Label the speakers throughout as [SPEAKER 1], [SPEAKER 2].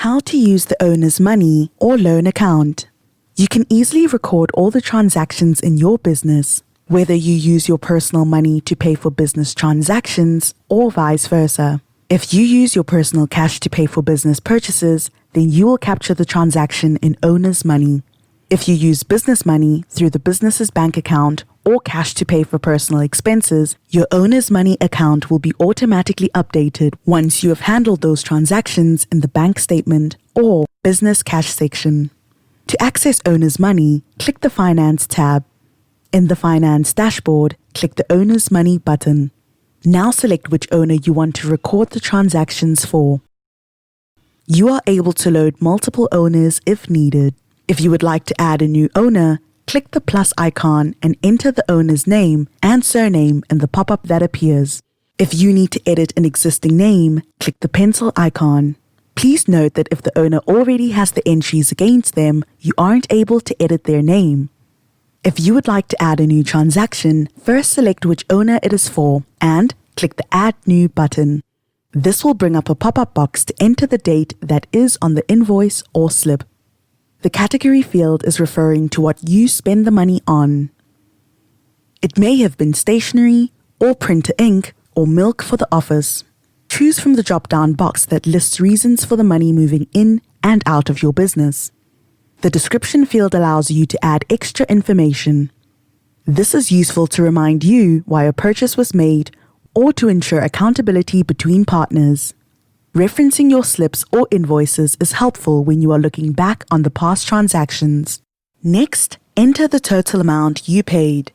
[SPEAKER 1] How to use the owner's money or loan account. You can easily record all the transactions in your business, whether you use your personal money to pay for business transactions or vice versa. If you use your personal cash to pay for business purchases, then you will capture the transaction in owner's money. If you use business money through the business's bank account or cash to pay for personal expenses, your owner's money account will be automatically updated once you have handled those transactions in the bank statement or business cash section. To access owner's money, click the Finance tab. In the Finance dashboard, click the Owner's Money button. Now select which owner you want to record the transactions for. You are able to load multiple owners if needed. If you would like to add a new owner, click the plus icon and enter the owner's name and surname in the pop-up that appears. If you need to edit an existing name, click the pencil icon. Please note that if the owner already has the entries against them, you aren't able to edit their name. If you would like to add a new transaction, first select which owner it is for and click the Add New button. This will bring up a pop-up box to enter the date that is on the invoice or slip. The category field is referring to what you spend the money on. It may have been stationery, or printer ink, or milk for the office. Choose from the drop-down box that lists reasons for the money moving in and out of your business. The description field allows you to add extra information. This is useful to remind you why a purchase was made or to ensure accountability between partners. Referencing your slips or invoices is helpful when you are looking back on the past transactions. Next, enter the total amount you paid.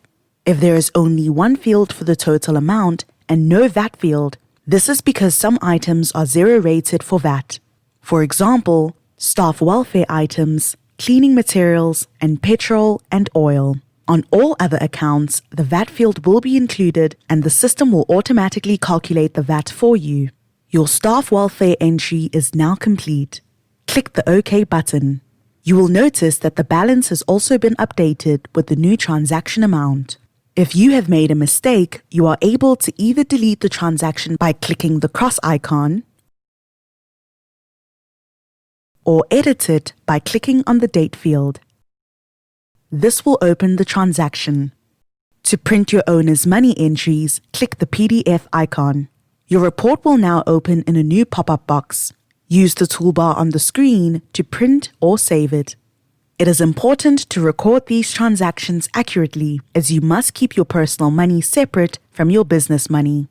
[SPEAKER 1] If there is only one field for the total amount and no VAT field, this is because some items are zero rated for VAT. For example, staff welfare items, cleaning materials, and petrol and oil. On all other accounts, the VAT field will be included and the system will automatically calculate the VAT for you. Your staff welfare entry is now complete. Click the OK button. You will notice that the balance has also been updated with the new transaction amount. If you have made a mistake, you are able to either delete the transaction by clicking the cross icon or edit it by clicking on the date field. This will open the transaction. To print your owner's money entries, click the PDF icon. Your report will now open in a new pop-up box. Use the toolbar on the screen to print or save it. It is important to record these transactions accurately as you must keep your personal money separate from your business money.